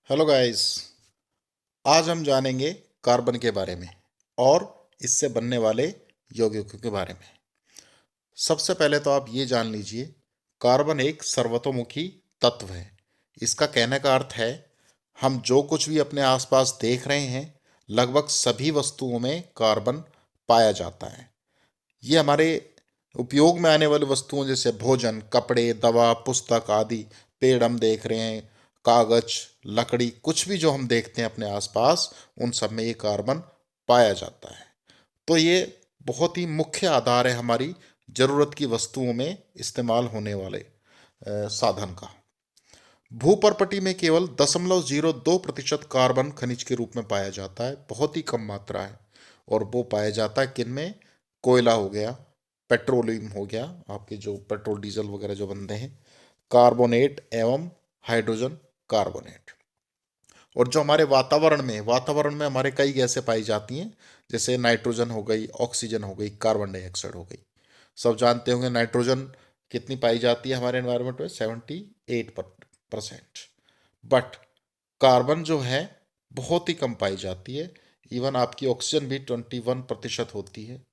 Hello guys. आज हम जानेंगे कार्बन के बारे में और इससे बनने वाले यौगिकों के बारे में। सबसे पहले तो आप ये जान लीजिए, कार्बन एक सर्वतोमुखी तत्व है। इसका कहने का अर्थ है, हम जो कुछ भी अपने आसपास देख रहे हैं, लगभग सभी वस्तुओं में कार्बन पाया जाता है। ये हमारे उपयोग में आने वाली वस्तुओं जैसे भोजन, कपड़े, दवा, पुस्तक आदि, पेड़ हम देख रहे हैं, कागज, लकड़ी, कुछ भी जो हम देखते हैं अपने आसपास, उन सब में ये कार्बन पाया जाता है। तो ये बहुत ही मुख्य आधार है हमारी जरूरत की वस्तुओं में इस्तेमाल होने वाले साधन का। भूपर्पटी में केवल 0.02% कार्बन खनिज के रूप में पाया जाता है, बहुत ही कम मात्रा है। और वो पाया जाता है किन में? कोयला हो गया, पेट्रोलियम हो गया, आपके जो पेट्रोल डीजल वगैरह जो बनते हैं, कार्बोनेट एवं हाइड्रोजन कार्बोनेट। और जो हमारे वातावरण में हमारे कई गैसें पाई जाती हैं, जैसे नाइट्रोजन हो गई, ऑक्सीजन हो गई, कार्बन डाइऑक्साइड हो गई। सब जानते होंगे नाइट्रोजन कितनी पाई जाती है हमारे एनवायरनमेंट में? 78%। बट कार्बन जो है बहुत ही कम पाई जाती है। इवन आपकी ऑक्सीजन भी 21% होती है,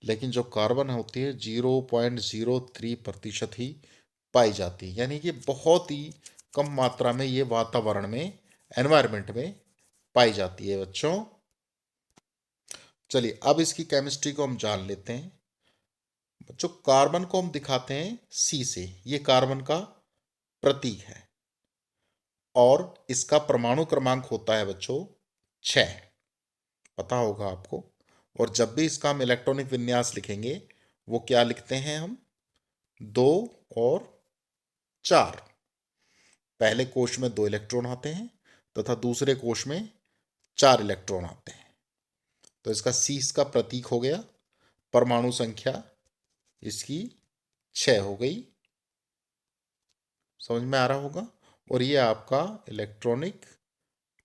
लेकिन जो कार्बन होती है 0.03% ही पाई जाती है। यानी कि बहुत ही कम मात्रा में ये वातावरण में, एनवायरनमेंट में पाई जाती है बच्चों। चलिए अब इसकी केमिस्ट्री को हम जान लेते हैं। बच्चों, कार्बन को हम दिखाते हैं सी से। ये कार्बन का प्रतीक है और इसका परमाणु क्रमांक होता है बच्चों 6। पता होगा आपको। और जब भी इसका हम इलेक्ट्रॉनिक विन्यास लिखेंगे, वो क्या लिखते हैं हम? 2 और 4। पहले कोश में 2 इलेक्ट्रॉन आते हैं तथा दूसरे कोश में 4 इलेक्ट्रॉन आते हैं। तो इसका सी इसका प्रतीक हो गया। परमाणु संख्या इसकी 6 हो गई। समझ में आ रहा होगा। और ये आपका इलेक्ट्रॉनिक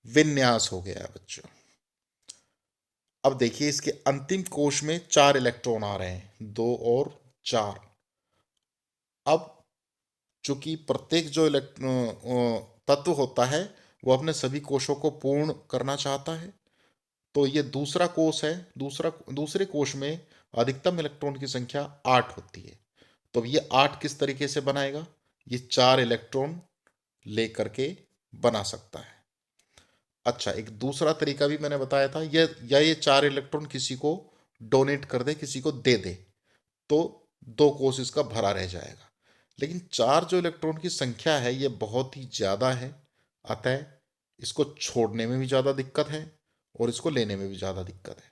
विन्यास हो गया बच्चों। अब देखिए, इसके अंतिम कोश में 4 इलेक्ट्रॉन आ रहे हैं, 2 और 4। अब चूंकि प्रत्येक जो तत्व होता है, वो अपने सभी कोशों को पूर्ण करना चाहता है। तो ये दूसरा कोश है। दूसरे कोश में अधिकतम इलेक्ट्रॉन की संख्या 8 होती है। तो ये 8 किस तरीके से बनाएगा? ये 4 इलेक्ट्रॉन लेकर के बना सकता है। अच्छा, एक दूसरा तरीका भी मैंने बताया था, ये 4 इलेक्ट्रॉन किसी को डोनेट कर दे, किसी को दे दे, तो 2 कोश इसका भरा रह जाएगा। लेकिन 4 जो इलेक्ट्रॉन की संख्या है, ये बहुत ही ज़्यादा है। अतः इसको छोड़ने में भी ज़्यादा दिक्कत है और इसको लेने में भी ज़्यादा दिक्कत है।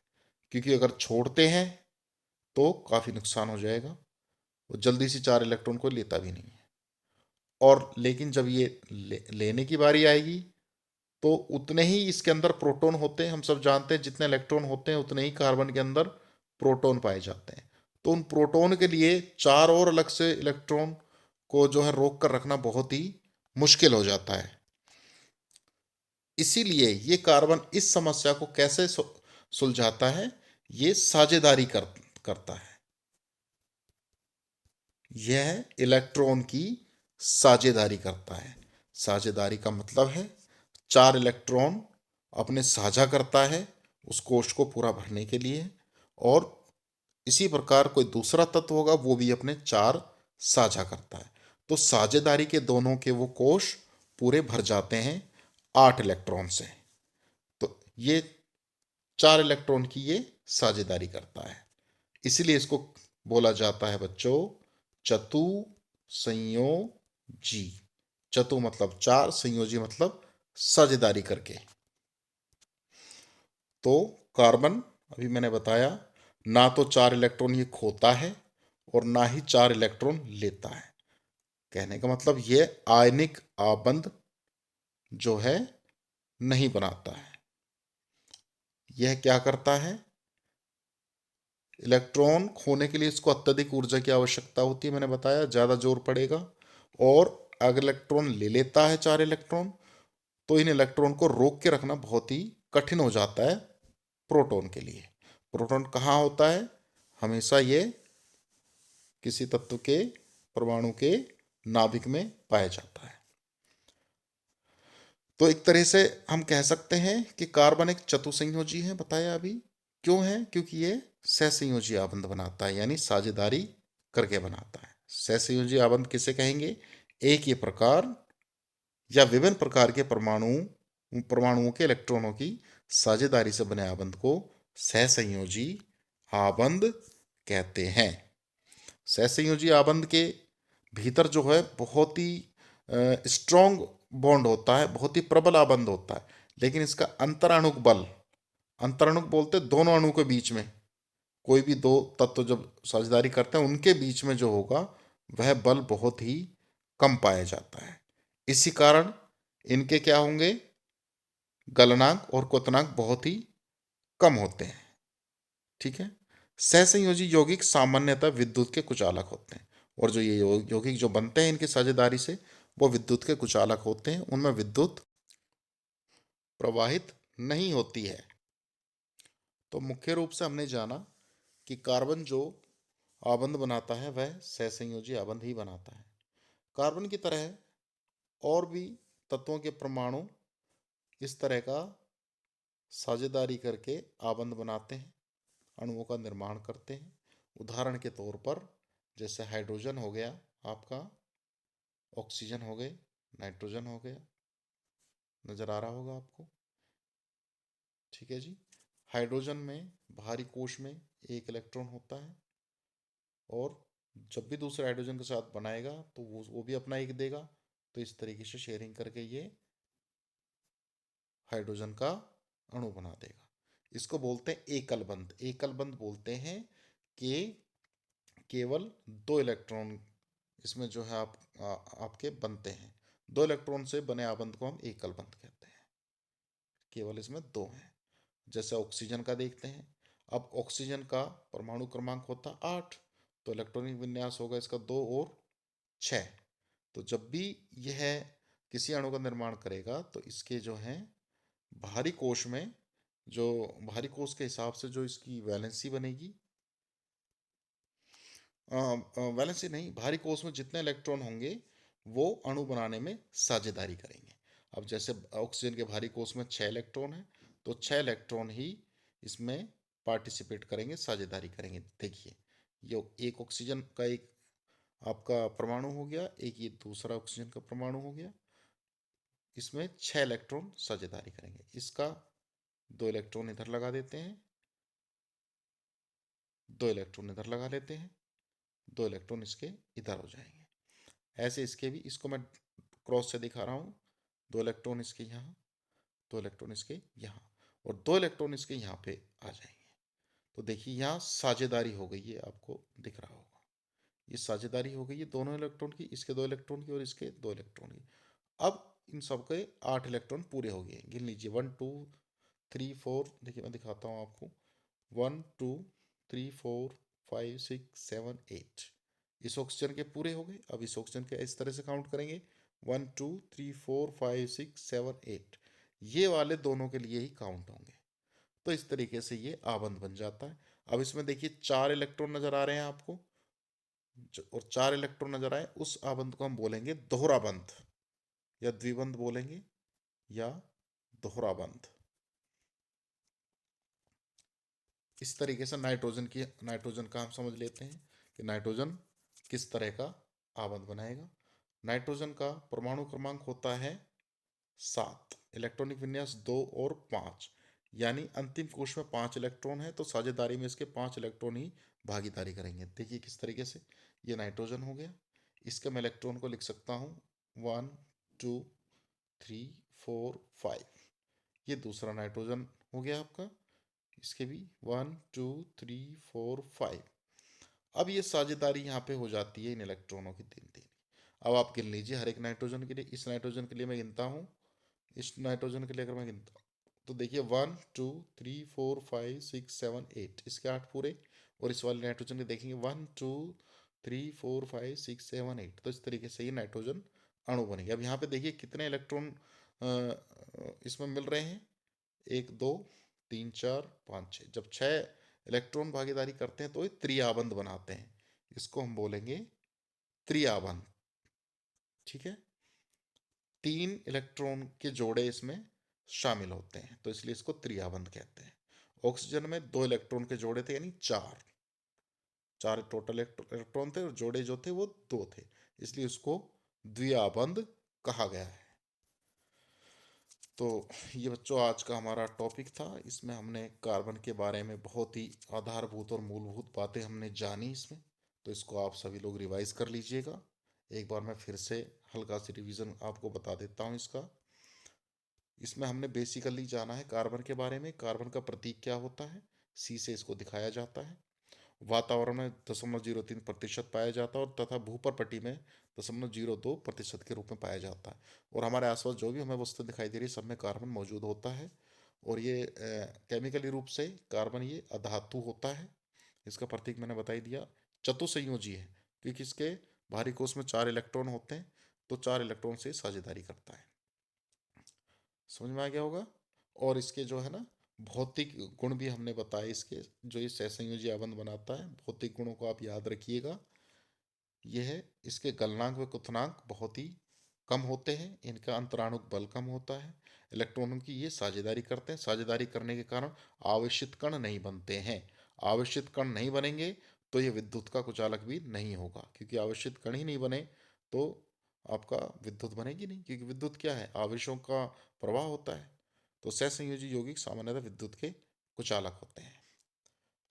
क्योंकि अगर छोड़ते हैं तो काफ़ी नुकसान हो जाएगा। वो जल्दी से 4 इलेक्ट्रॉन को लेता भी नहीं है। और लेकिन जब ये लेने की बारी आएगी, तो उतने ही इसके अंदर प्रोटॉन होते हैं। हम सब जानते हैं जितने इलेक्ट्रॉन होते हैं उतने ही कार्बन के अंदर प्रोटॉन पाए जाते हैं। तो उन प्रोटॉन के लिए 4 और अलग से इलेक्ट्रॉन को जो है रोक कर रखना बहुत ही मुश्किल हो जाता है। इसीलिए ये कार्बन इस समस्या को कैसे सुलझाता है? ये साझेदारी करता है। यह इलेक्ट्रॉन की साझेदारी करता है। साझेदारी का मतलब है 4 इलेक्ट्रॉन अपने साझा करता है उस कोश को पूरा भरने के लिए। और इसी प्रकार कोई दूसरा तत्व होगा, वो भी अपने 4 साझा करता है। तो साझेदारी के दोनों के वो कोश पूरे भर जाते हैं 8 इलेक्ट्रॉन से। तो ये 4 इलेक्ट्रॉन की ये साझेदारी करता है। इसलिए इसको बोला जाता है बच्चों चतु संयोजी। चतु मतलब 4, संयोजी मतलब साझेदारी करके। तो कार्बन, अभी मैंने बताया, ना तो 4 इलेक्ट्रॉन ये खोता है और ना ही 4 इलेक्ट्रॉन लेता है। कहने का मतलब ये आयनिक आबंध जो है नहीं बनाता है। यह क्या करता है? इलेक्ट्रॉन खोने के लिए इसको अत्यधिक ऊर्जा की आवश्यकता होती है, मैंने बताया, ज़्यादा जोर पड़ेगा। और अगर इलेक्ट्रॉन ले लेता है 4 इलेक्ट्रॉन, तो इन इलेक्ट्रॉन को रोक के रखना बहुत ही कठिन हो जाता है प्रोटॉन के लिए। प्रोटॉन कहाँ होता है? हमेशा ये किसी तत्व के परमाणु के नाभिक में पाया जाता है। तो एक तरह से हम कह सकते हैं कि कार्बन एक चतुसंयोजी है, बताया अभी। क्यों है? क्योंकि ये सहसंयोजी आबंध बनाता है, यानी साझेदारी करके बनाता है। सहसंयोजी आबंध किसे कहेंगे? एक ही प्रकार या विभिन्न प्रकार के परमाणुओं के इलेक्ट्रॉनों की साझेदारी से बने आबंध को सहसंयोजी आबंध कहते हैं। सहसंयोजी आबंध के भीतर जो है बहुत ही स्ट्रॉन्ग बॉन्ड होता है, बहुत ही प्रबल आबंध होता है, लेकिन इसका अंतराणुक बल, अंतराणुक बोलते दोनों अणु के बीच में, कोई भी दो तत्व जब साझेदारी करते हैं उनके बीच में जो होगा वह बल बहुत ही कम पाया जाता है। इसी कारण इनके क्या होंगे? गलनांक और क्वथनांक बहुत ही कम होते हैं। ठीक है। सहसंयोजी यौगिक सामान्यतः विद्युत के कुचालक होते हैं, और जो ये यौगिक जो बनते हैं इनकी साझेदारी से, वो विद्युत के कुचालक होते हैं, उनमें विद्युत प्रवाहित नहीं होती है। तो मुख्य रूप से हमने जाना कि कार्बन जो आबंध बनाता है वह सहसंयोजी आबंध ही बनाता है। कार्बन की तरह और भी तत्वों के परमाणु इस तरह का साझेदारी करके आबंध बनाते हैं, अणुओं का निर्माण करते हैं। उदाहरण के तौर पर जैसे हाइड्रोजन हो गया आपका, ऑक्सीजन हो गए, नाइट्रोजन हो गया, नजर आ रहा होगा आपको। ठीक है जी। हाइड्रोजन में बाहरी कोश में एक इलेक्ट्रॉन होता है, और जब भी दूसरे हाइड्रोजन के साथ बनाएगा तो वो भी अपना एक देगा, तो इस तरीके से शेयरिंग करके ये हाइड्रोजन का अणु बना देगा। इसको बोलते हैं एकल बंध। एकल बंध बोलते हैं कि केवल दो इलेक्ट्रॉन इसमें जो है आपके बनते हैं। दो इलेक्ट्रॉन से बने आबंध को हम एकल बंध कहते हैं, केवल इसमें दो हैं। जैसे ऑक्सीजन का देखते हैं। अब ऑक्सीजन का परमाणु क्रमांक होता 8, तो इलेक्ट्रॉनिक विन्यास होगा इसका 2 और 6। तो जब भी यह किसी अणु का निर्माण करेगा तो इसके जो हैं बाहरी कोश में, जो बाहरी कोश के हिसाब से जो इसकी वैलेंसी बनेगी, वैलेंसी नहीं, बाहरी कोश में जितने इलेक्ट्रॉन होंगे वो अणु बनाने में साझेदारी करेंगे। अब जैसे ऑक्सीजन के बाहरी कोश में 6 इलेक्ट्रॉन है, तो 6 इलेक्ट्रॉन ही इसमें पार्टिसिपेट करेंगे, साझेदारी करेंगे। देखिए, ये एक ऑक्सीजन का एक आपका परमाणु हो गया, एक ये दूसरा ऑक्सीजन का परमाणु हो गया, इसमें 6 इलेक्ट्रॉन साझेदारी करेंगे। इसका 2 इलेक्ट्रॉन इधर लगा देते हैं, 2 इलेक्ट्रॉन इधर लगा लेते हैं, 2 इलेक्ट्रॉन इसके इधर हो जाएंगे। ऐसे इसके भी, इसको मैं क्रॉस से दिखा रहा हूँ, 2 इलेक्ट्रॉन इसके यहाँ, 2 इलेक्ट्रॉन इसके यहाँ, और 2 इलेक्ट्रॉन इसके यहाँ पे आ जाएंगे। तो देखिए यहाँ साझेदारी हो गई है, आपको दिख रहा होगा ये साझेदारी हो गई है दोनों इलेक्ट्रॉन की, इसके 2 इलेक्ट्रॉन की और इसके 2 इलेक्ट्रॉन की। अब इन सबके 8 इलेक्ट्रॉन पूरे हो गए। गिन लीजिए, 1 2 3 4, देखिए मैं दिखाता हूँ आपको, 1 2 3 4 5 6 7 8। इस ऑक्सीजन के पूरे हो गए। अब इस ऑक्सीजन के इस तरह से काउंट करेंगे, 1 2 3 4 5 6 7 8, ये वाले दोनों के लिए ही काउंट होंगे। तो इस तरीके से ये आबंध बन जाता है। अब इसमें देखिए 4 इलेक्ट्रॉन नजर आ रहे हैं आपको, और 4 इलेक्ट्रॉन नजर आए, उस आबंध को हम बोलेंगे दोहरा बंध, या द्विबंध बोलेंगे, या दोहरा बंध। इस तरीके से नाइट्रोजन का हम समझ लेते हैं कि नाइट्रोजन किस तरह का आबंध बनाएगा। नाइट्रोजन का परमाणु क्रमांक होता है 7, इलेक्ट्रॉनिक विन्यास 2 और 5, यानी अंतिम कोश में 5 इलेक्ट्रॉन है, तो साझेदारी में इसके 5 इलेक्ट्रॉन ही भागीदारी करेंगे। देखिए किस तरीके से, ये नाइट्रोजन हो गया, इसके मैं इलेक्ट्रॉन को लिख सकता हूँ 1 2 3 4 5। ये दूसरा नाइट्रोजन हो गया आपका, इसके भी 1 2 3 4 5। अब ये साझेदारी यहाँ पे हो जाती है इन इलेक्ट्रॉनों की 3 3। अब आप गिन लीजिए हर एक नाइट्रोजन के लिए। इस नाइट्रोजन के लिए मैं गिनता हूँ, इस नाइट्रोजन के लिए अगर मैं गिनता हूँ तो देखिए 1 2 3 4 5 6 7 8, इसके 8 पूरे। और इस वाले नाइट्रोजन के देखेंगे 1 2 3 4 5 6 7 8। तो इस तरीके से ये नाइट्रोजन अणु बनेगा। अब यहाँ पे देखिए कितने इलेक्ट्रॉन इसमें मिल रहे हैं, 1 2 3 4 5 6। जब 6 इलेक्ट्रॉन भागीदारी करते हैं तो ये त्रिआबंध बनाते हैं, इसको हम बोलेंगे त्रिआबंध। ठीक है। 3 इलेक्ट्रॉन के जोड़े इसमें शामिल होते हैं, तो इसलिए इसको त्रिआबंध कहते हैं। ऑक्सीजन में 2 इलेक्ट्रॉन के जोड़े थे, यानी चार चार टोटल इलेक्ट्रॉन थे और जोड़े जो थे वो 2 थे, इसलिए उसको द्विआबंध कहा गया है। तो ये बच्चों आज का हमारा टॉपिक था। इसमें हमने कार्बन के बारे में बहुत ही आधारभूत और मूलभूत बातें हमने जानी इसमें। तो इसको आप सभी लोग रिवाइज कर लीजिएगा। एक बार मैं फिर से हल्का सी रिवीजन आपको बता देता हूँ इसका। इसमें हमने बेसिकली जाना है कार्बन के बारे में। कार्बन का प्रतीक क्या होता है, सी से इसको दिखाया जाता है। वातावरण में 0.03% पाया जाता है और तथा भूपर पट्टी में 0.02% के रूप में पाया जाता है। और हमारे आसपास जो भी हमें वस्तु दिखाई दे रही है सब में कार्बन मौजूद होता है। और ये केमिकली रूप से कार्बन ये अधातु होता है। इसका प्रतीक मैंने बता ही दिया। चतुसंयोजी है क्योंकि इसके बाहरी कोश में 4 इलेक्ट्रॉन होते हैं, तो 4 इलेक्ट्रॉन से साझेदारी करता है। समझ में आ गया होगा। और इसके जो है ना भौतिक गुण भी हमने बताए इसके, जो ये सहसंयोजी आबंध बनाता है। भौतिक गुणों को आप याद रखिएगा। यह है इसके गलनांक व क्वथनांक बहुत ही कम होते हैं, इनका अंतराणुक बल कम होता है, इलेक्ट्रॉनों की ये साझेदारी करते हैं। साझेदारी करने के कारण आवेशित कण नहीं बनते हैं। आवेशित कण नहीं बनेंगे तो ये विद्युत का कुचालक भी नहीं होगा, क्योंकि आवेशित कण ही नहीं बने तो आपका विद्युत बनेगी नहीं, क्योंकि विद्युत क्या है, आवेशों का प्रवाह होता है। तो सहसंयोजी यौगिक सामान्यतः विद्युत के कुचालक होते हैं।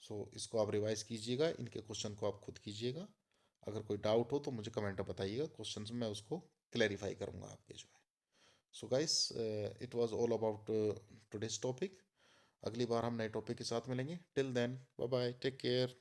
सो इसको आप रिवाइज कीजिएगा, इनके क्वेश्चन को आप खुद कीजिएगा। अगर कोई डाउट हो तो मुझे कमेंट में बताइएगा, क्वेश्चन में मैं उसको क्लैरिफाई करूंगा आपके जो है। So guys, it was all about today's topic. अगली बार हम नए टॉपिक के साथ मिलेंगे। Till then bye bye, take care.